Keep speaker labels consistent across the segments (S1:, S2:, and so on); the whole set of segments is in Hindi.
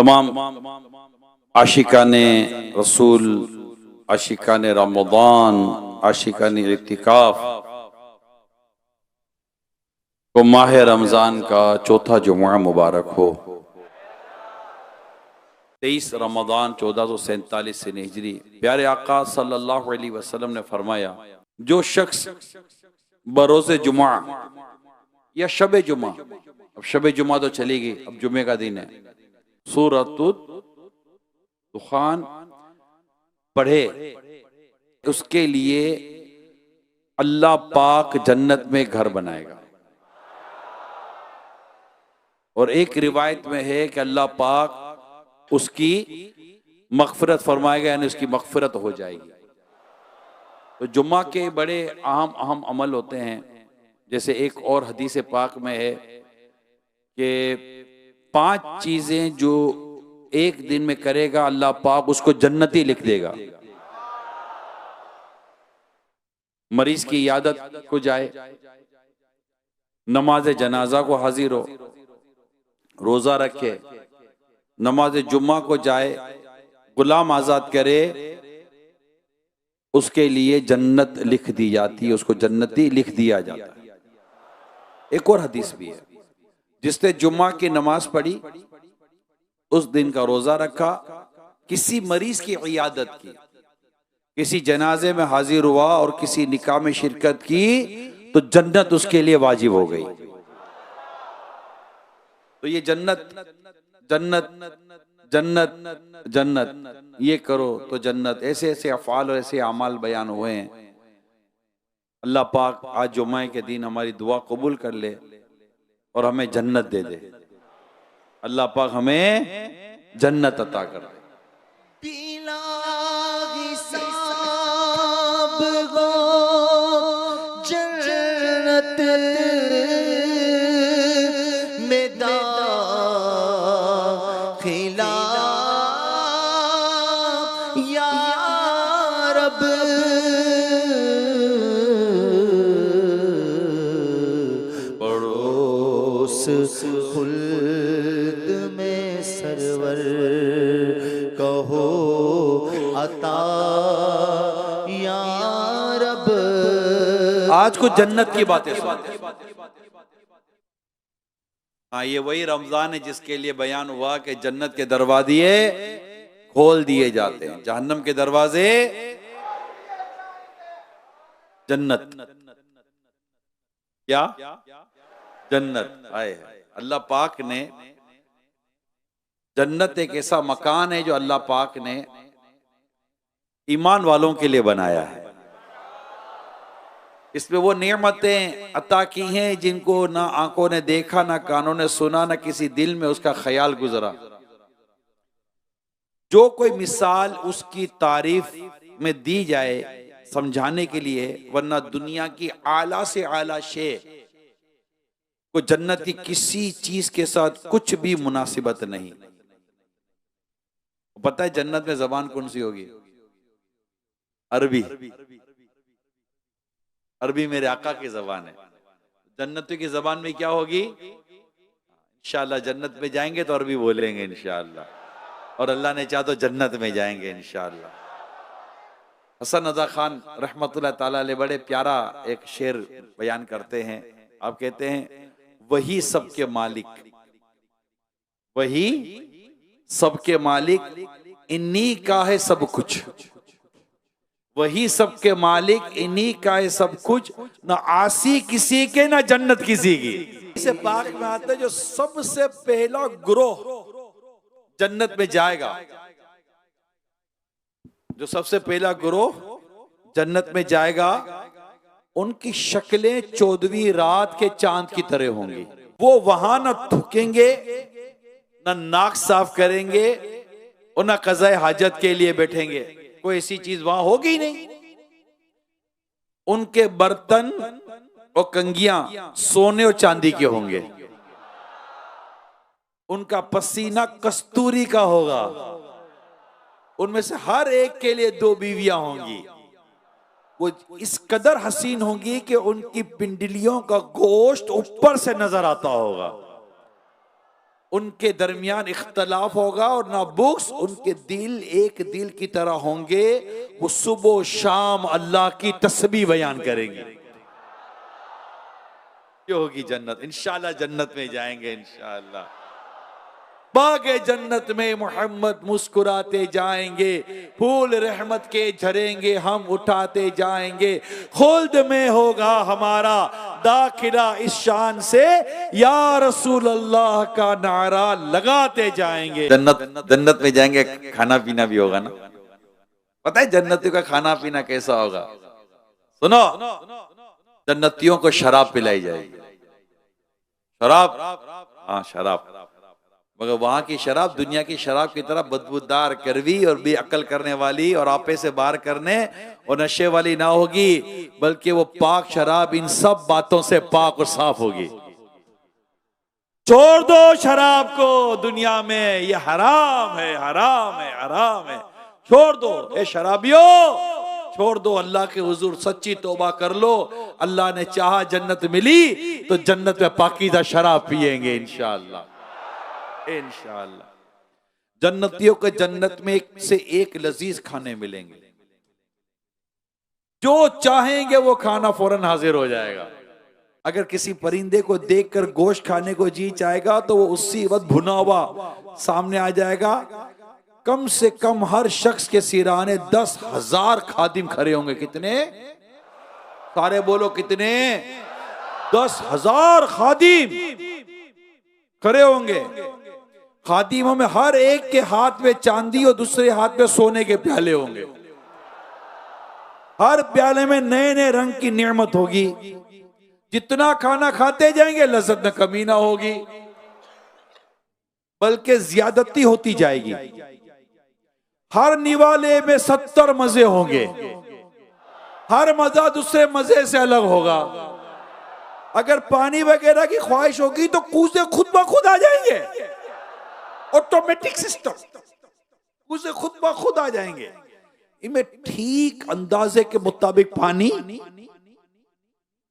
S1: तमाम आशिकाने रसूल, आशिकाने रमज़ान, आशिकाने इत्तिकाफ को माह रमज़ान का चौथा जुमा मुबारक हो। 23 रमज़ान 1447 से हिजरी। प्यारे आका सल्लल्लाहु अलैहि वसल्लम ने फरमाया, जो शख्स बरोज़े जुमा या शबे जुमा, अब शबे जुमा तो चली गई, अब जुमे का दिन है, सूरतुद दुखान पढ़े, उसके लिए अल्लाह पाक जन्नत में घर बनाएगा। और एक रिवायत में है कि अल्लाह पाक उसकी मग़फ़िरत फरमाएगा, यानी उसकी मग़फ़िरत हो जाएगी। तो जुम्मा के बड़े अहम अहम अमल होते हैं। जैसे एक और हदीस पाक में है कि 5 चीजें जो एक दिन में करेगा अल्लाह पाक उसको जन्नती लिख देगा। मरीज की इयादत को जाए, नमाज जनाजा को हाजिर हो, रोजा रखे, नमाज जुम्मा को जाए, गुलाम आजाद करे, उसके लिए जन्नत लिख दी जाती है, उसको जन्नती लिख दिया जाता है। एक और हदीस भी है, जिसने जुम्मा की नमाज पढ़ी, उस दिन का रोजा रखा, किसी मरीज की इयादत की, किसी जनाजे में हाजिर हुआ और किसी निकाह में शिरकत की, तो जन्नत उसके लिए वाजिब हो गई। तो ये जन्नत जन्नत जन्नत जन्नत, ये करो तो जन्नत, ऐसे ऐसे अफ़ाल और ऐसे अमाल बयान हुए हैं। अल्लाह पाक आज जुम्मे के दिन हमारी दुआ कबूल कर ले और हमें जन्नत दे दे। अल्लाह पाक हमें जन्नत अता कर दे।
S2: बिना हिसाब हो जन्नत में दाखिला या रब, पड़ोस खुल्द में सरवर कहो अता या रब।
S1: आज को जन्नत की बातें सुनते हैं। हाँ, ये वही रमजान है जिसके लिए बयान हुआ कि जन्नत के दरवाजे खोल दिए जाते हैं, जहन्नम के दरवाजे जन्नत, क्या जन्नत आए है। अल्लाह पाक ने जन्नत एक ऐसा मकान है जो अल्लाह पाक ने ईमान वालों के लिए बनाया है। इसमें वो नेमतें अता की हैं जिनको ना आंखों ने देखा, ना कानों ने सुना, ना किसी दिल में उसका ख्याल गुजरा। जो कोई मिसाल उसकी तारीफ में दी जाए समझाने के लिए, वरना दुनिया की आला से आला शे को जन्नत की किसी चीज के साथ कुछ भी मुनासिबत नहीं। पता है जन्नत में जबान कौन सी होगी? अरबी। अरबी मेरे आका की जबान है। जन्नतियों की जबान में क्या होगी? इंशाअल्लाह जन्नत में जाएंगे तो अरबी बोलेंगे इंशाअल्लाह, और अल्लाह ने चाहा तो जन्नत में जाएंगे इंशाअल्लाह। हसन रजा खान रहमतुल्लाह ताला अलैह बड़े प्यारा एक शेर बयान करते हैं। आप कहते हैं, वही सबके मालिक, वही सबके मालिक, इन्हीं का है सब कुछ। वही सबके मालिक, इन्हीं का है सब कुछ, न आसी किसी के न जन्नत किसी की। इसे पाक में आता है, जो सबसे पहला ग्रोह जन्नत में जाएगा, जो सबसे पहला ग्रोह जन्नत में जाएगा, उनकी शक्लें 14वीं रात के चांद की तरह होंगी। वो वहां न थूकेंगे, न नाक साफ करेंगे, और न कज़ाए हाजत के लिए बैठेंगे। कोई ऐसी चीज वहां होगी नहीं। उनके बर्तन और कंगियां सोने और चांदी के होंगे। उनका पसीना कस्तूरी का होगा। उनमें से हर एक के लिए 2 बीवियां होंगी। वो इस कदर हसीन होंगी कि उनकी पिंडलियों का गोश्त ऊपर से नजर आता होगा। उनके दरमियान इख्तलाफ होगा और ना बुक्स, उनके दिल एक दिल की तरह होंगे। वो सुबह शाम अल्लाह की तस्बीह बयान करेंगे। ये होगी जन्नत। इंशाल्लाह जन्नत में जाएंगे इंशाल्लाह। बागे जन्नत में मोहम्मद मुस्कुराते जाएंगे, फूल रहमत के झरेंगे, हम उठाते जाएंगे। खुल्द में होगा हमारा दाखिला इस शान से, या रसूल अल्लाह का नारा लगाते जाएंगे। जन्नत में जाएंगे, खाना पीना भी होगा ना। पता है जन्नतियों का खाना पीना कैसा होगा? सुनो, जन्नतियों को शराब पिलाई जाएगी। शराब, हाँ शराब, मगर वहां की शराब दुनिया की शराब की तरह बदबूदार, कड़वी और बेअक्ल करने वाली और आपे से बाहर करने और नशे वाली ना होगी, बल्कि वो पाक शराब इन सब बातों से पाक और साफ होगी। छोड़ दो शराब को दुनिया में, ये हराम है, हराम है, हराम है। छोड़ दो ए शराबियों, छोड़ दो। अल्लाह के हुजूर सच्ची तौबा कर लो। अल्लाह ने चाहा जन्नत मिली तो जन्नत में पाकीज़ा शराब पिएंगे इंशाअल्लाह, इंशाअल्लाह। जन्नतियों के जन्नत में एक से एक लजीज खाने मिलेंगे। जो चाहेंगे वो खाना फौरन हाजिर हो जाएगा। अगर किसी परिंदे को देखकर गोश्त खाने को जी चाहेगा तो वो उसी वक्त भुना हुआ सामने आ जाएगा। कम से कम हर शख्स के सिराने 10,000 खादिम खड़े होंगे। कितने? सारे बोलो कितने? 10,000 खादिम खड़े होंगे। खादिमों में हर एक के हाथ में चांदी और दूसरे हाथ में सोने के प्याले होंगे। हर प्याले में नए नए रंग की नेमत होगी। जितना खाना खाते जाएंगे लज्जत में कमी ना होगी, बल्कि ज्यादती होती जाएगी। हर निवाले में 70 मजे होंगे। हर मजा दूसरे मजे से अलग होगा। अगर पानी वगैरह की ख्वाहिश होगी तो कूजे खुद ब खुद आ जाएंगे। ऑटोमेटिक सिस्टम, कूजे खुद ब खुद आ जाएंगे। इनमें ठीक अंदाजे के मुताबिक पानी,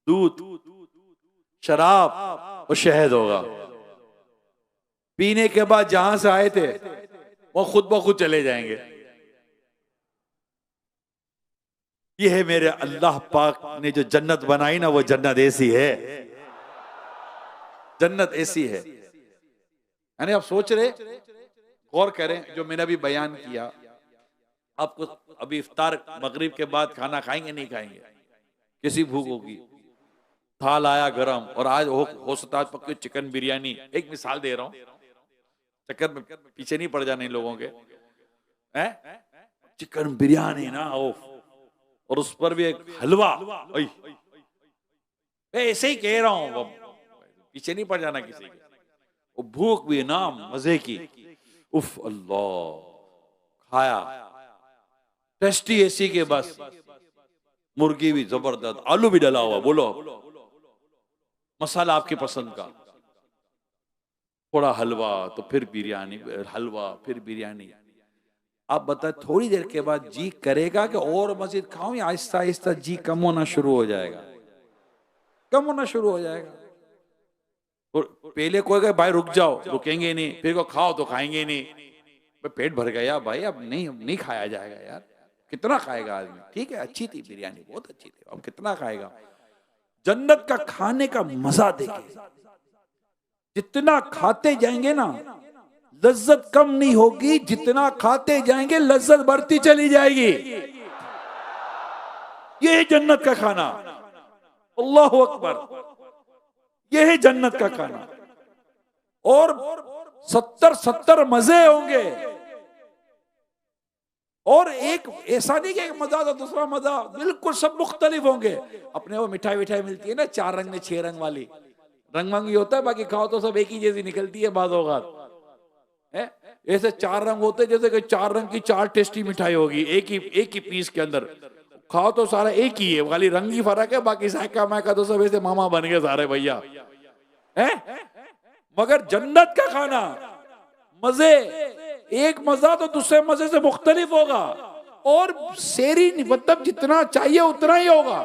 S1: दूध, शराब और शहद होगा। पीने के बाद जहां से आए थे वो खुद ब खुद चले जाएंगे। ये है मेरे अल्लाह पाक ने जो जन्नत बनाई ना, वो जन्नत ऐसी है। जन्नत ऐसी है। यानी आप सोच रहे, गौर करें जो मैंने अभी बयान किया। आपको अभी इफ्तार मगरिब के बाद खाना खाएंगे नहीं खाएंगे? किसी भूख होगी, थाल आया गरम, और आज हो सकता है पक्की चिकन बिरयानी। एक मिसाल दे रहा हूं, चक्कर में पीछे नहीं पड़ जाने लोगों के। चिकन बिरयानी ना हो, और उस पर भी एक हलवा। ऐसे ही कह रहा हूं, पीछे नहीं पड़ जाना किसी के। वो भूख भी ना मजे की, उफ अल्लाह, खाया टेस्टी ऐसी के बस। मुर्गी भी जबरदस्त, आलू भी डला हुआ, बोलो मसाला आपकी पसंद का, थोड़ा हलवा, तो फिर बिरयानी, हलवा फिर बिरयानी। आप बताए थोड़ी देर के बाद जी करेगा कि और मजीद खाऊं, या आहिस्ता आहिस्ता जी कम होना शुरू हो जाएगा? कम होना शुरू हो जाएगा। और पहले कोई कहे भाई रुक जाओ, रुकेंगे नहीं। फिर को खाओ तो खाएंगे नहीं। पेट भर गया भाई, अब नहीं खाया जाएगा यार। कितना खाएगा आदमी? ठीक है, अच्छी थी बिरयानी, बहुत अच्छी थी, अब कितना खाएगा? जन्नत का खाने का मजा देखे। जितना खाते जाएंगे ना, लज्जत कम नहीं होगी। जितना खाते जाएंगे लज्जत बढ़ती चली जाएगी। ये है जन्नत का खाना। अल्लाहु अकबर, ये है जन्नत का खाना। और 70 मजे होंगे। और एक ऐसा नहीं कि एक मजा तो दूसरा मजा, बिल्कुल सब मुख्तलिफ होंगे। अपने वो मिठाई मिलती है ना, 4 रंग में 6 रंग वाली, रंग मंगी होता है, बाकी खाओ तो सब एक ही जैसी निकलती है बाज़ औक़ात। ऐसे 4 रंग होते हैं, जैसे कि 4 रंग की 4 टेस्टी मिठाई होगी एक ही पीस के अंदर। खाओ तो सारा एक ही है, खाली रंग ही फर्क है, बाकी जायका मायका तो सब ऐसे मामा बन गए सारे भैया है। मगर जन्नत का खाना मजे, एक मजा तो दूसरे मजे से मुख्तलिफ होगा। और सेरी मतलब जितना चाहिए उतना ही होगा।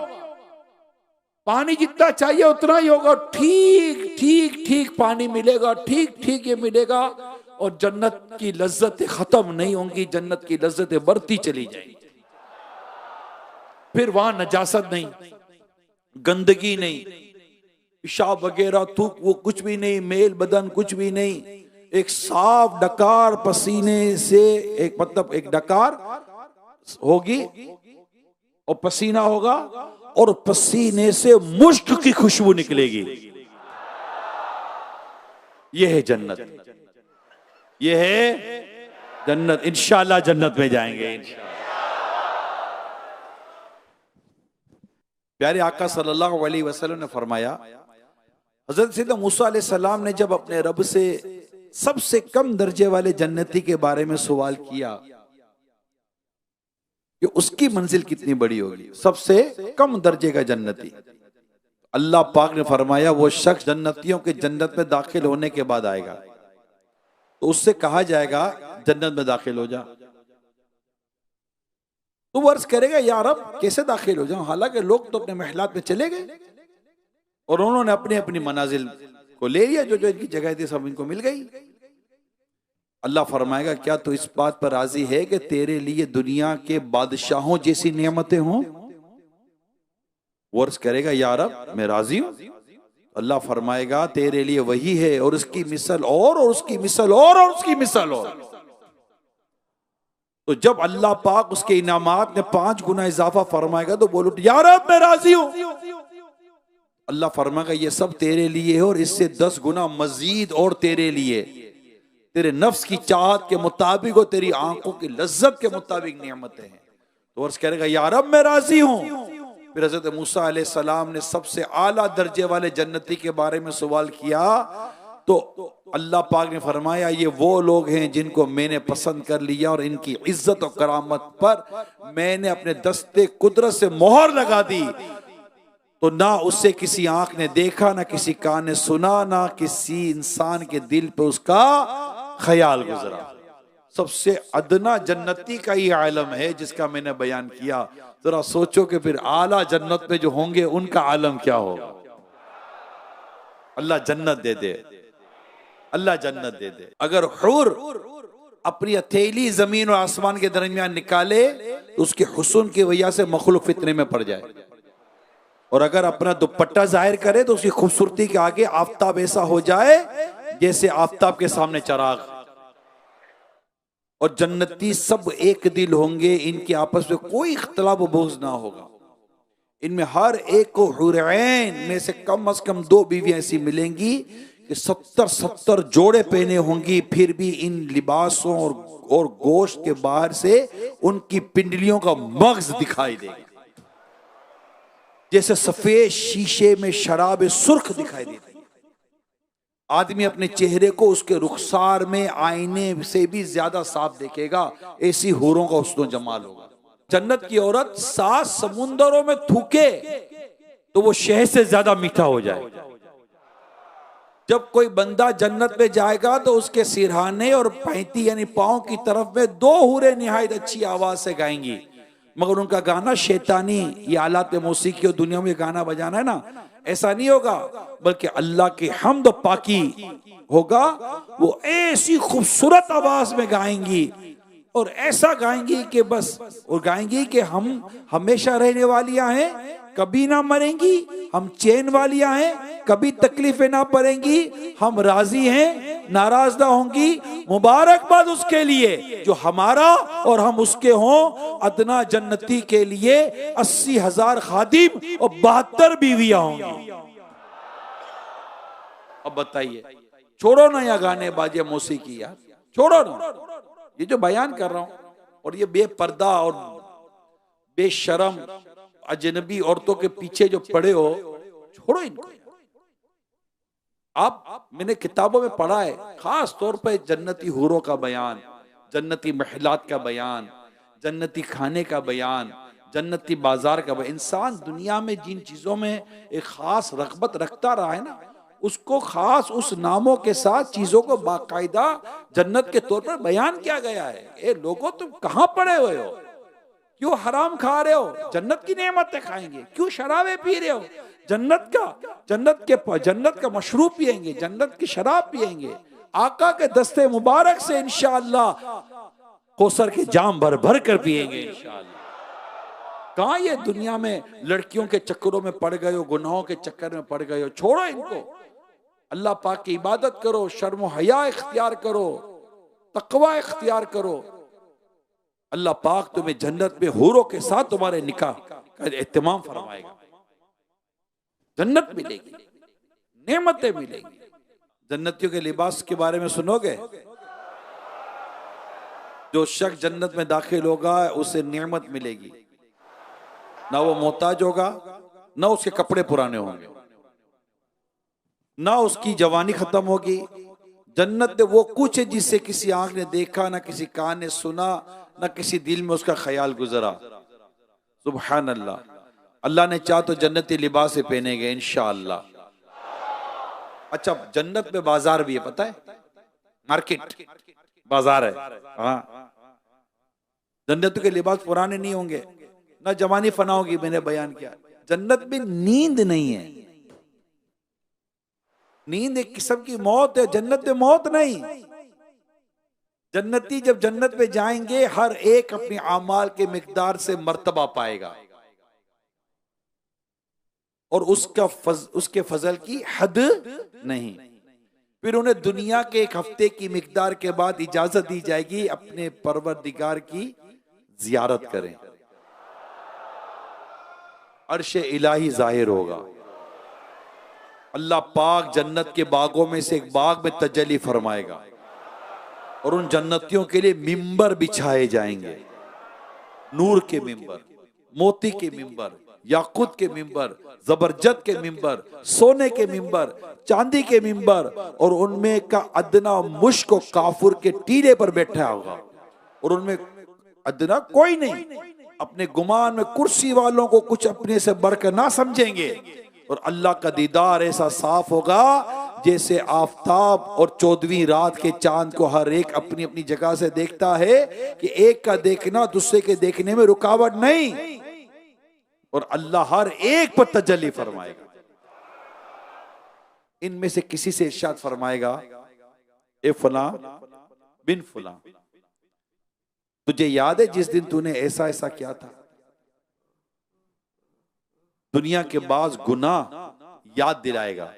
S3: पानी जितना चाहिए उतना ही होगा, ठीक ठीक ठीक पानी मिलेगा, ठीक ठीक ये मिलेगा, और जन्नत की लज्जतें खत्म नहीं होंगी, जन्नत की लज्जतें बढ़ती चली जाएंगी। फिर वहां नजासत नहीं, गंदगी नहीं, पेशाब वगैरह थूक वो कुछ भी नहीं, मेल बदन कुछ भी नहीं, एक साफ डकार पसीने से, एक मतलब एक डकार होगी और पसीना होगा, और पसीने से मुश्क की खुशबू निकलेगी। यह है जन्नत, यह है जन्नत। इंशाअल्लाह जन्नत में जाएंगे इंशाअल्लाह। प्यारे आका सल्लल्लाहु अलैहि वसल्लम ने फरमाया, हजरत सैयदना मूसा अलैहि सलाम ने जब अपने रब से सबसे कम दर्जे वाले जन्नती के बारे में सवाल किया कि उसकी मंजिल कितनी बड़ी होगी, सबसे कम दर्जे का जन्नती, अल्लाह पाक ने फरमाया वो शख्स जन्नतियों के जन्नत में दाखिल होने के बाद आएगा, तो उससे कहा जाएगा जन्नत में दाखिल हो जा। तो वो अर्ज करेगा या रब कैसे दाखिल हो जाऊं, हालांकि लोग तो अपने महलात में चले गए और उन्होंने अपनी अपनी मनाजिल को ले लिया, जो जो इनकी जगह थी सब इनको मिल गई। अल्लाह फरमाएगा क्या तू इस बात पर राजी है कि तेरे लिए दुनिया के बादशाहों जैसी नेमतें हों? वो अर्ज करेगा या रब मैं राजी हूं। अल्लाह फरमाएगा तेरे लिए वही है, और उसकी मिसल और उसकी मिसल और उसकी मिसल और। तो जब अल्लाह पाक उसके इनामात में 5 गुना इजाफा फरमाएगा तो बोलो या रब मैं राजी हूं। अल्लाह फरमाएगा ये सब तेरे लिए है, और इससे 10 गुना मजीद और तेरे लिए, तेरे नफ्स की चाहत के मुताबिक और तेरी आंखों की लज्जत के मुताबिक नियमतें हैं। तो अर्ज करेगा या रब मैं राजी हूं। फिर हजरत मूसा अलैहि सलाम ने सबसे आला दर्जे वाले जन्नती के बारे में सवाल किया, तो अल्लाह पाक ने फरमाया ये वो लोग हैं जिनको मैंने पसंद कर लिया, और इनकी इज्जत और करामत पर मैंने अपने दस्ते कुदरत से मोहर लगा दी, तो ना उससे किसी आंख ने देखा, ना किसी कान ने सुना, ना किसी इंसान के दिल पे उसका ख्याल गुजरा। सबसे अदना जन्नती का ये आलम है जिसका मैंने बयान किया। जरा सोचो कि फिर आला जन्नत में जो होंगे उनका आलम क्या होगा। अल्लाह जन्नत दे दे, अल्लाह जन्नत दे दे। अगर हुर अपनी हथेली जमीन और आसमान के दरमियान निकाले तो उसके हुस्न की वजह से मखलूक फितने में पड़ जाए, और अगर अपना दुपट्टा जाहिर करे तो उसकी खूबसूरती के आगे आफताब ऐसा हो जाए जैसे आफताब के सामने चराग। और जन्नती सब एक दिल होंगे, इनके आपस में कोई इख्तलाफ बोझ ना होगा। इनमें हर एक को हुरैन में से कम 2 बीवियां ऐसी मिलेंगी कि 70 जोड़े पहने होंगी, फिर भी इन लिबासों और गोश्त के बाहर से उनकी पिंडलियों का मगज दिखाई देगा, जैसे सफेद शीशे में शराब सुर्ख दिखाई देती है। आदमी अपने चेहरे को उसके रुखसार में आईने से भी ज्यादा साफ देखेगा, ऐसी हूरों का हुस्न जमाल होगा। जन्नत की औरत 7 समुंदरों में थूके तो वो शहद से ज्यादा मीठा हो जाए। जब कोई बंदा जन्नत में जाएगा तो उसके सिरहाने और पैंती यानी पांव की तरफ में 2 हूरें निहायत अच्छी आवाज से गाएंगी, मगर उनका गाना शैतानी, ये आलात मौसीकी और दुनिया में गाना बजाना है ना, ऐसा नहीं होगा, बल्कि अल्लाह की हम्द पाकी होगा। वो ऐसी खूबसूरत आवाज में गाएंगी और ऐसा गाएंगी कि बस, और गाएंगी कि हम हमेशा रहने वालियां हैं, कभी ना मरेंगी, हम चैन वालियां हैं, कभी तकलीफें ना पड़ेंगी, हम राजी हैं, नाराज ना होंगी। मुबारकबाद उसके लिए जो हमारा और हम उसके हों। अदना जन्नती के लिए 80,000 खादिम और 72 बीवियां होंगी। अब बताइए, छोड़ो ना या गाने बाजे मौसीकी, यार छोड़ो ना, ये जो बयान कर रहा हूं, और ये बेपर्दा और बेशरम अजनबी औरतों के पीछे जो पड़े हो, छोड़ो इनको। आप, मैंने किताबों में पढ़ा है खास तौर पे जन्नती हूरों का बयान, जन्नती महलात का बयान, जन्नती खाने का बयान, जन्नती बाजार का बयान। इंसान दुनिया में जिन चीजों में एक खास रग़बत रखता रहा है ना, उसको खास उस नामों के साथ चीजों को बाकायदा जन्नत के तौर पर बयान किया गया है। ए लोगों, तुम कहां पड़े हुए हो? क्यों हराम खा रहे हो? जन्नत की नेमतें खाएंगे। क्यों शराबे पी रहे हो? जन्नत का मशरूब पिएंगे, जन्नत की शराब पिएंगे, आका के दस्ते मुबारक से इंशाअल्लाह कौसर के जाम भर भर कर पिएंगे इंशाअल्लाह। कहाँ ये दुनिया में लड़कियों के चक्करों में पड़ गए हो, गुनाहों के चक्कर में पड़ गए हो, छोड़ो इनको। अल्लाह पाक की इबादत करो, शर्म हया इख्तियार करो, तकवा इख्तियार करो। अल्लाह पाक तुम्हें जन्नत में हूरों के साथ तुम्हारे निकाह का एहतमाम फरमाएगा। जन्नत मिलेगी, नेमतें मिलेंगी। जन्नतियों के लिबास के बारे में सुनोगे? जो शख्स जन्नत में दाखिल होगा उसे नेमत मिलेगी, ना वो मोहताज होगा, ना उसके कपड़े पुराने होंगे, ना उसकी जवानी खत्म होगी। जन्नत वो कुछ है जिससे किसी आंख ने देखा, ना किसी कान ने सुना, ना किसी दिल में उसका ख्याल गुजरा। सुभान अल्लाह। अल्लाह ने चाहा तो जन्नती लिबास पहनेंगे इंशाअल्लाह। अच्छा, जन्नत में बाजार भी है, पता है? मार्केट, बाजार है। हाँ, जन्नत के लिबास पुराने नहीं होंगे, ना जवानी फना होगी। मैंने बयान किया, जन्नत में नींद नहीं है। नींद एक किस्म की मौत है, जन्नत में मौत नहीं। जन्नती जब जन्नत में जाएंगे हर एक अपनी आमाल के मिकदार से मर्तबा पाएगा और उसके फजल की हद नहीं। फिर उन्हें दुनिया के एक हफ्ते की मिकदार के बाद इजाजत दी जाएगी अपने परवरदिगार की जियारत करें। अर्श इलाही जाहिर होगा। अल्लाह पाक जन्नत के बागों में से एक बाग में तजल्ली फरमाएगा और उन जन्नतियों के लिए मिंबर बिछाए जाएंगे। नूर के मिंबर, मोती के मिंबर, याकूत के मिंबर, जबरजद के मिंबर, सोने के मिंबर, चांदी के मिंबर, और उनमें का अदना मुश्क और काफुर के टीले पर बैठा होगा और उनमें अदना कोई नहीं। अपने गुमान में कुर्सी वालों को कुछ अपने से बढ़कर ना समझेंगे और अल्लाह का दीदार ऐसा साफ होगा जैसे आफताब और 14वीं रात के चांद को हर एक अपनी अपनी जगह से देखता है कि एक का देखना दूसरे के देखने में रुकावट नहीं, और अल्लाह हर एक पर तजल्ली फरमाएगा। इनमें से किसी से इरशाद फरमाएगा, ए फला बिन फला, तुझे याद है जिस दिन तूने ऐसा ऐसा किया था? दुनिया के बाद गुनाह याद दिलाएगा।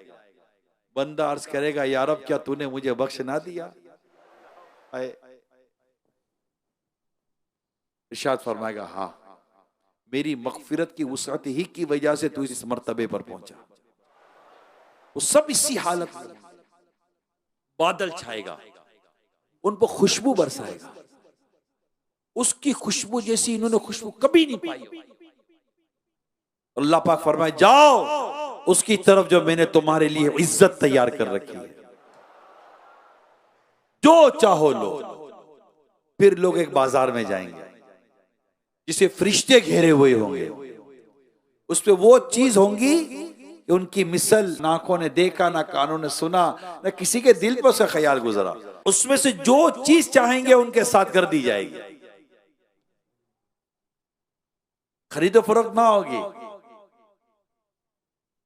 S3: बंदा अर्ज करेगा, या रब क्या तूने मुझे बख्श ना दिया? इरशाद फरमाएगा, हाँ, मेरी मगफिरत की वुसअत ही की वजह से तू इस मर्तबे पर पहुंचा। वो सब इसी हालत में बादल छाएगा, उन पर खुशबू बरसाएगा। उसकी खुशबू जैसी इन्होंने खुशबू कभी नहीं पाई। अल्लाह पाक फरमाए, जाओ उसकी तरफ जो मैंने तुम्हारे लिए इज्जत तैयार कर रखी है, जो चाहो लो। फिर लोग एक बाजार में जाएंगे जिसे फरिश्ते घेरे हुए होंगे, उस पे वो चीज होंगी कि उनकी मिसल ना आंखों ने देखा, ना कानों ने सुना, ना किसी के दिल पर से ख्याल गुजरा। उसमें से जो चीज चाहेंगे उनके साथ कर दी जाएगी। खरीदो फरोख्त ना होगी।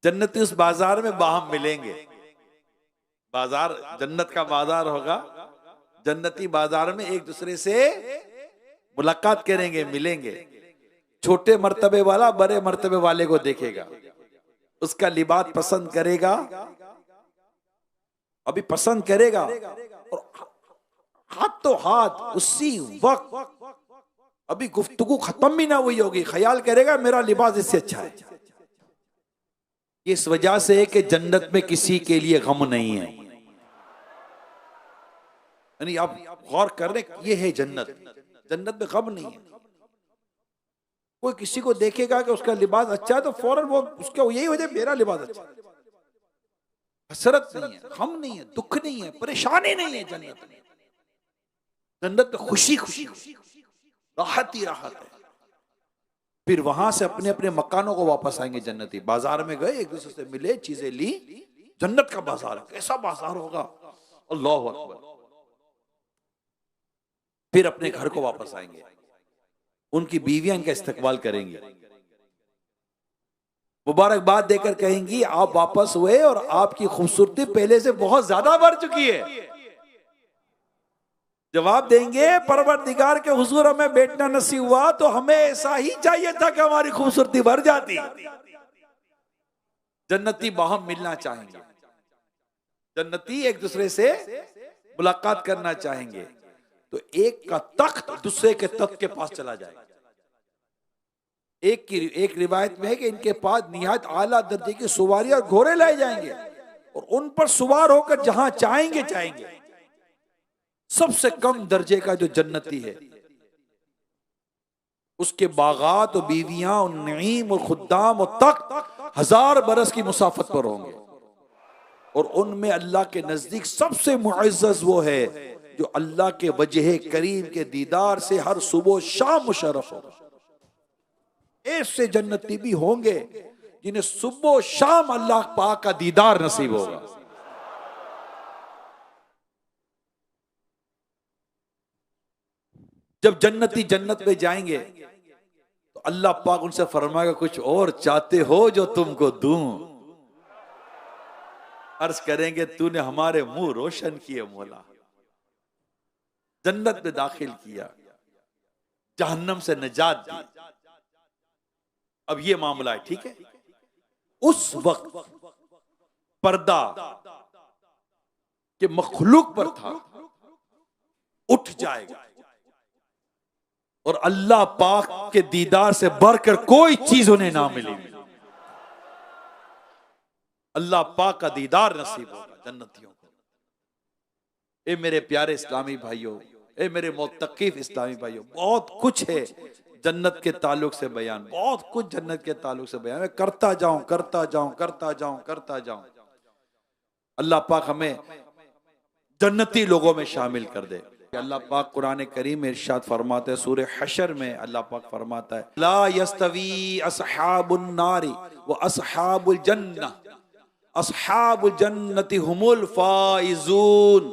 S3: जन्नती उस बाजार में बाहम मिलेंगे। बाजार जन्नत का बाजार होगा। जन्नती बाजार में एक दूसरे से मुलाकात करेंगे, मिलेंगे। छोटे मर्तबे वाला बड़े मर्तबे वाले को देखेगा, उसका लिबास पसंद करेगा, अभी पसंद करेगा, और हाथ तो हाथ उसी वक्त, अभी गुफ्तगू खत्म भी ना हुई होगी, ख्याल करेगा मेरा लिबास इससे अच्छा है। इस वजह से है कि जन्नत में किसी के लिए गम नहीं है। यानी आप गौर कर रहे, ये है जन्नत। जन्नत में गम नहीं है। कोई किसी को देखेगा कि उसका लिबास अच्छा है तो फौरन वो उसका यही हो जाए, मेरा लिबास अच्छा है। हसरत नहीं है, गम नहीं है, दुख नहीं है, परेशानी नहीं है। जन्नत में, जन्नत में खुशी खुशी, राहत ही राहत है। फिर वहां से अपने अपने मकानों को वापस आएंगे जन्नती। बाजार में गए, एक दूसरे से मिले, चीजें ली। जन्नत का बाजार है, कैसा बाजार होगा, अल्लाह अकबर। फिर अपने घर को वापस आएंगे, उनकी बीवियां इनका इस्तकबाल करेंगी। मुबारकबाद देकर कहेंगी आप वापस हुए और आपकी खूबसूरती पहले से बहुत ज्यादा बढ़ चुकी है। जवाब देंगे परवरदिगार के हुजूर हमें बैठना नसीब हुआ तो हमें ऐसा ही चाहिए था कि हमारी खूबसूरती बढ़ जाती। जन्नती बाहम मिलना चाहेंगे, जन्नती एक दूसरे से मुलाकात करना चाहेंगे, तो एक का तख्त दूसरे के तख्त के पास चला जाएगा। एक रिवायत में है कि इनके पास निहायत आला दर्जे की सवारी और घोड़े लाए जाएंगे और उन पर सवार होकर जहां चाहेंगे जाएंगे। सबसे कम दर्जे का जो जन्नती है उसके बागात और बीवियां और नईम और खुद्दाम और तख्त 1000 बरस की मुसाफत पर होंगे और उनमें अल्लाह के नजदीक सबसे मुअज़्ज़ज़ वो है जो अल्लाह के वजह करीम के दीदार से हर सुबह शाम मुशर्रफ होगा। ऐसे जन्नती भी होंगे जिन्हें सुबह शाम अल्लाह पाक का दीदार नसीब होगा। जब जन्नती जन्नत में जाएंगे तो अल्लाह पाक उनसे फरमाएगा कुछ और चाहते हो जो तुमको दूं। अर्ज करेंगे तूने हमारे मुंह रोशन किए मौला, जन्नत में दाखिल किया, जहन्नम से निजात दी। अब ये मामला है, ठीक है। उस वक्त पर्दा के मखलूक पर था, उठ जाएगा और अल्लाह पाक के दीदार से बढ़कर कोई चीज उन्हें ना मिलेगी। अल्लाह पाक का दीदार नसीब होगा जन्नतियों को। ए मेरे प्यारे इस्लामी भाइयों, ए मेरे मुत्तकीफ इस्लामी भाइयों, बहुत कुछ है जन्नत के ताल्लुक से बयान, बहुत कुछ जन्नत के ताल्लुक से बयान। मैं करता जाऊं करता जाऊं करता जाऊं करता जाऊं। अल्लाह पाक हमें जन्नती लोगों में शामिल कर दे। अल्लाह पाक कुरान करीम में इरशाद फरमाता है, सूरह हशर में अल्लाह पाक फरमाता है, ला यस्तवी अस्हाबुन नारी व अस्हाबुल जन्नह, अस्हाबुल जन्नति हुमुल फाइजून।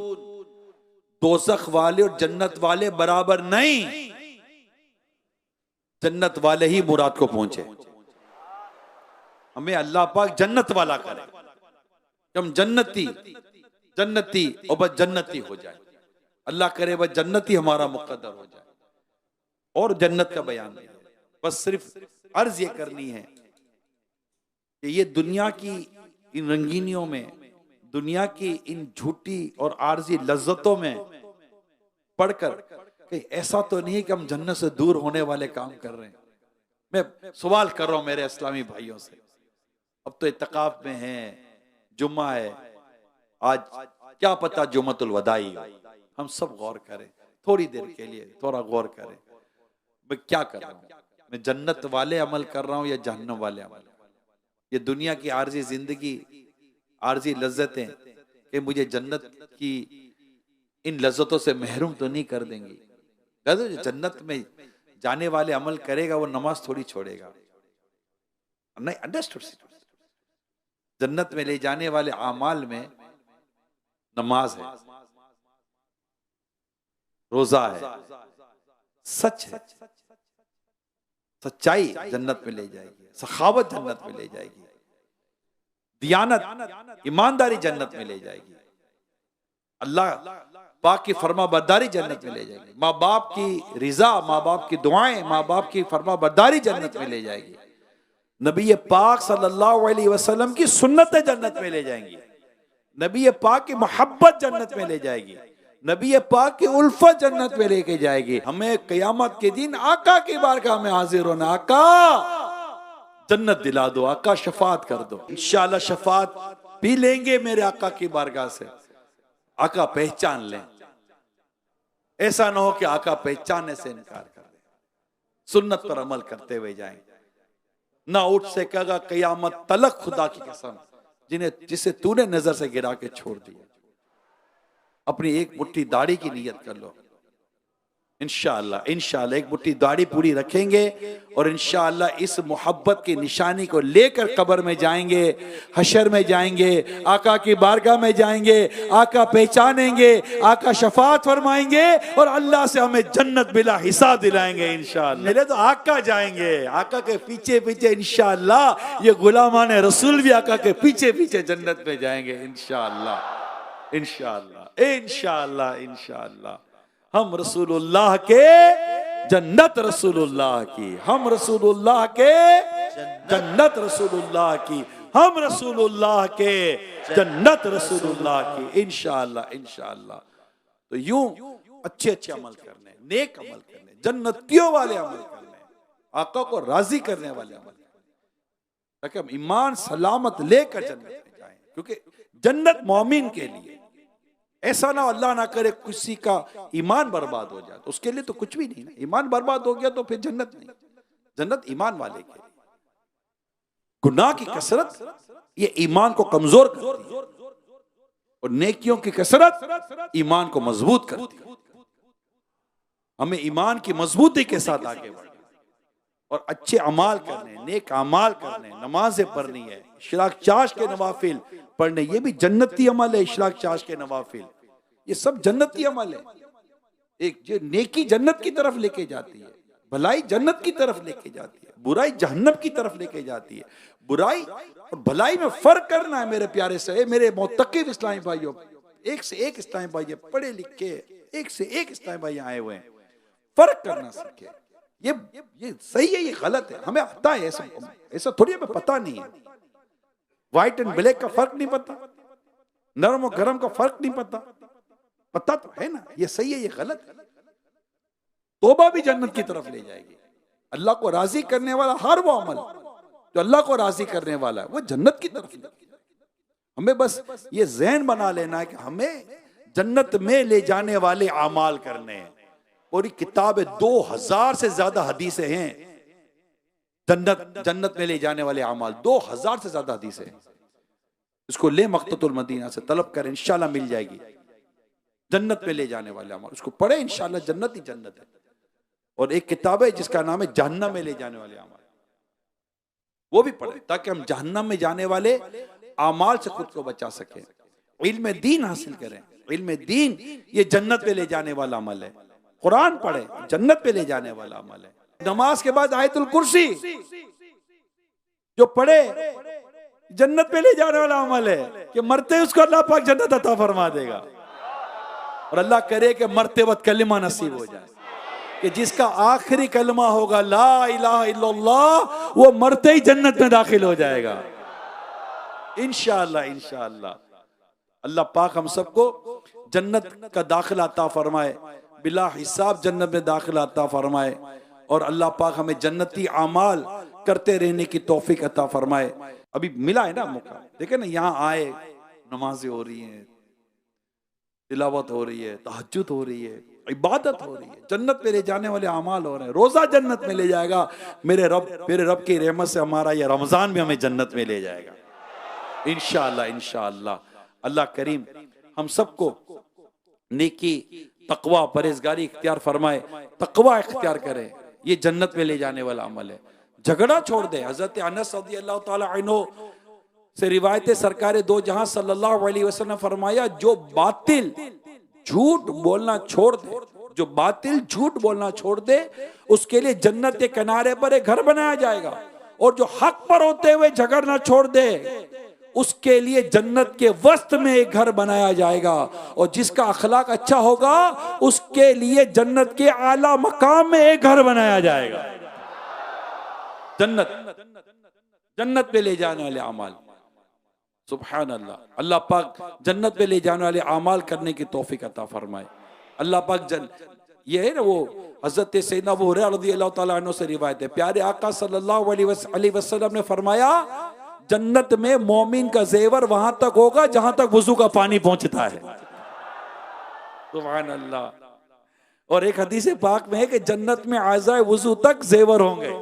S3: दोज़ख वाले और जन्नत वाले बराबर नहीं, जन्नत वाले ही मुराद को पहुंचे। हमें अल्लाह पाक जन्नत वाला करे, हम जन्नती जन्नती और बस जन्नती हो जाए। अल्लाह करे बस जन्नती हमारा मुकद्दर हो जाए। और जन्नत का बयान नहीं, बस सिर्फ अर्ज ये करनी है कि ये दुनिया की इन रंगीनियों में, दुनिया की इन झूठी और आर्जी लज्जतों में पढ़कर कि ऐसा तो नहीं कि हम जन्नत से दूर होने वाले काम कर रहे हैं। मैं सवाल कर रहा हूं मेरे इस्लामी भाइयों से, अब तो इत्तिकाफ में है, जुम्मा है, आज क्या पता जुम्मतुल वदाई हो। हम सब गौर करें, थोड़ी देर के लिए थोड़ा गौर करें, मैं क्या कर रहा हूं, मैं जन्नत वाले अमल कर रहा हूं या जहन्नम वाले अमल। ये दुनिया की आर्जी जिंदगी, आर्जी लज्जतें कि मुझे जन्नत की इन लज्जतों से महरूम तो नहीं कर देंगी। जन्नत में जाने वाले अमल करेगा वो नमाज थोड़ी छोड़ेगा, नहीं, अंडरस्टूड। जन्नत में ले जाने वाले आमाल में नमाज है, रोजा है, सच है, सच्चाई जन्नत में ले जाएगी, सखावत जन्नत में ले जाएगी, दियानत ईमानदारी जन्नत में ले जाएगी, अल्लाह पाक की फरमा बरदारी जन्नत में ले जाएगी, माँ बाप की रिजा, माँ बाप की दुआएं, माँ बाप की फरमा बरदारी जन्नत में ले जाएगी, नबी पाक सल्लल्लाहु अलैहि वसल्लम की सुन्नतें जन्नत में ले जाएंगी, नबी पाक की मोहब्बत जन्नत में ले जाएगी, नबी पाक की उल्फत जन्नत में लेके जाएगी। हमें क़यामत के दिन आका की बारगाह में हाजिर होना, आका जन्नत दिला दो, आका शफात कर दो। इंशाअल्लाह शफात पी लेंगे मेरे आका की बारगाह से, आका पहचान लें। ऐसा ना हो कि आका पहचानने से इनकार कर दे, सुन्नत पर अमल करते हुए जाएं। ना उठ सकेगा क़यामत तलक खुदा की कसम, जिसे तूने नजर से गिरा के छोड़ दिया। अपनी एक मुट्ठी दाढ़ी की नियत कर लो, इंशाअल्लाह इंशाअल्लाह एक मुट्ठी दाढ़ी पूरी रखेंगे और इंशाअल्लाह इस मोहब्बत की निशानी को लेकर कब्र में जाएंगे, हशर में जाएंगे, आका की बारगाह में जाएंगे, आका पहचानेंगे, आका शफात फरमाएंगे और अल्लाह से हमें जन्नत बिला हिसाब दिलाएंगे इंशाअल्लाह। मेरे तो आका जाएंगे, आका के पीछे पीछे इंशाअल्लाह ये गुलामान रसूल भी आका के पीछे पीछे जन्नत में जाएंगे इंशाअल्लाह इंशाअल्लाह इंशाअल्लाह इंशाअल्लाह। हम रसूलुल्लाह के जन्नत रसूलुल्लाह की, हम रसूलुल्लाह के जन्नत रसूलुल्लाह की, हम रसूलुल्लाह के जन्नत रसूलुल्लाह की इंशाअल्लाह इंशाअल्लाह। तो यूं अच्छे अच्छे अमल करने, नेक अमल करने, जन्नतियों वाले अमल करने, आका को राजी करने वाले अमल करने, ताकि हम ईमान सलामत लेकर जन्नत में जाएं। क्योंकि जन्नत मोमिन के लिए, ऐसा ना अल्लाह ना करे किसी का ईमान बर्बाद हो जाए तो उसके लिए तो कुछ भी नहीं। ईमान बर्बाद हो गया तो फिर जन्नत नहीं, जन्नत ईमान वाले के लिए। गुनाह की कसरत ये ईमान को कमजोर करती है और नेकियों की कसरत ईमान को मजबूत करती है। हमें ईमान की मजबूती के साथ आगे बढ़ना और अच्छे अमाल करने, नेक अमाल करने, नमाजें पढ़नी है, इशराक चाश के नवाफिल पढ़ने, ये भी जन्नती अमल है। इशराक चाश के नवाफिल ये सब जन्नती अमल है। एक जो नेकी जन्नत की तरफ लेके जाती है, भलाई जन्नत की तरफ लेके जाती है, बुराई जहन्नम की तरफ लेके जाती है। बुराई और भलाई में फर्क करना है मेरे प्यारे से, मेरे मुत्तकिब इस्लामी भाइयों। एक से एक इस्लामी भाई पढ़े लिखे, एक से एक इस्लामी भाई आए हुए हैं, फर्क करना सीखे। ये सही है, ये गलत है, हमें आता है। ऐसा थोड़ी हमें पता नहीं है। व्हाइट एंड ब्लैक का फर्क नहीं पता, नरम और गरम का फर्क नहीं पता, पता तो है ना ये सही है ये गलत है। तौबा भी जन्नत की तरफ ले जाएगी। अल्लाह को राजी करने वाला हर वो अमल जो अल्लाह को राजी करने वाला है वो जन्नत की तरफ ले जाएगी। हमें बस ये ज़हन बना लेना है कि हमें जन्नत में ले जाने वाले अमाल करने हैं। पूरी किताब 2000 से ज्यादा हदीसें हैं जन्नत में ले जाने वाले अमाल, 2000 से ज्यादा हदीसें हैं। इसको ले मक्ततुल मदीना से तलब करें, इंशाल्लाह मिल जाएगी। जन्नत में ले जाने वाले अमाल, उसको पढ़े इंशाल्लाह, जन्नत ही जन्नत है। और एक किताब है जिसका नाम है जहन्नम में ले जाने वाले अमाल, वो भी पढ़े ताकि हम जहन्नम में जाने वाले अमाल से खुद को बचा सके। इल्म दीन हासिल करें, इल्म दीन ये जन्नत पे ले जाने वाला अमल है। कुरान पढ़े, जन्नत पे ले जाने वाला अमल है। नमाज के बाद आयतुल कुर्सी जो पढ़े, जन्नत पे ले जाने वाला अमल है कि मरते उसको अल्लाह पाक जन्नत अता फरमा देगा। और अल्लाह करे कि मरते वक्त कलिमा नसीब हो जाए, कि जिसका आखिरी कलमा होगा ला इलाहा इल्लल्लाह, वो मरते ही जन्नत में दाखिल हो जाएगा इंशाअल्लाह इंशाअल्लाह। अल्लाह पाक हम सबको जन्नत का दाखिला अता फरमाए, बिला हिसाब जन्नत में दाखिला अता फरमाए। और अल्लाह पाक हमें जन्नती अमाल करते रहने की तौफीक अता फरमाए। अभी मिला है ना मौका, देखे ना, यहाँ आए, नमाजें हो रही हैं, तिलावत हो रही है, तहज्जुद हो रही है, इबादत हो रही है, जन्नत में ले जाने वाले अमाल हो रहे हैं। रोजा जन्नत में ले जाएगा मेरे रब की रहमत से। हमारा ये रमजान भी हमें जन्नत में ले जाएगा इंशाअल्लाह इंशाअल्लाह। अल्लाह करीम हम सबको नेकी, तकवा, परहेजगारी इख्तियार फरमाए। तकवा इख्तियार करें, ये जन्नत में ले जाने वाला अमल है। झगड़ा छोड़ दे। हजरत अनस रज़ियल्लाहु ताला अन्हु से रिवायत सरकार दो जहां सल्लल्लाहु अलैहि वसल्लम फरमाया, जो बातिल झूठ बोलना छोड़ दे, जो बातिल झूठ बोलना छोड़ दे, उसके लिए जन्नत के किनारे पर एक घर बनाया जाएगा। और जो हक पर होते हुए झगड़ना छोड़ दे, उसके लिए जन्नत के वस्त में एक घर बनाया जाएगा। और जिसका अखलाक अच्छा होगा उसके लिए जन्नत के आला मकाम में एक घर बनाया जाएगा। जन्नत पे ले जाने वाले अमाल, सुभान अल्लाह। अल्लाह पाक जन्नत पे ले जाने वाले अमाल करने की तौफीक अता फरमाए। अल्लाह पाक ये है ना, वो हजरत सैयदना अबू हुरैरा रज़ियल्लाहु ताला अन्हु से रिवायत है, प्यारे आका सल्लल्लाहु अलैहि वसल्लम ने फरमाया, जन्नत में मोमिन का जेवर वहां तक होगा जहां तक वुजू का पानी पहुंचता है। सुभान अल्लाह। और एक हदीस पाक में है कि जन्नत में आज़ाए वुजू तक जेवर होंगे।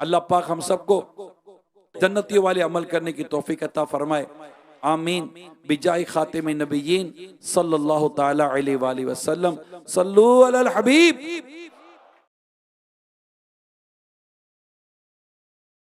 S3: अल्लाह पाक हम सबको जन्नतियों वाले अमल करने की तौफीक अता फरमाए। आमीन। बिजाई खातिम नबिय्यीन सल्लल्लाहु ताला अलैहि वसल्लम। सल्लु अलल हबीब।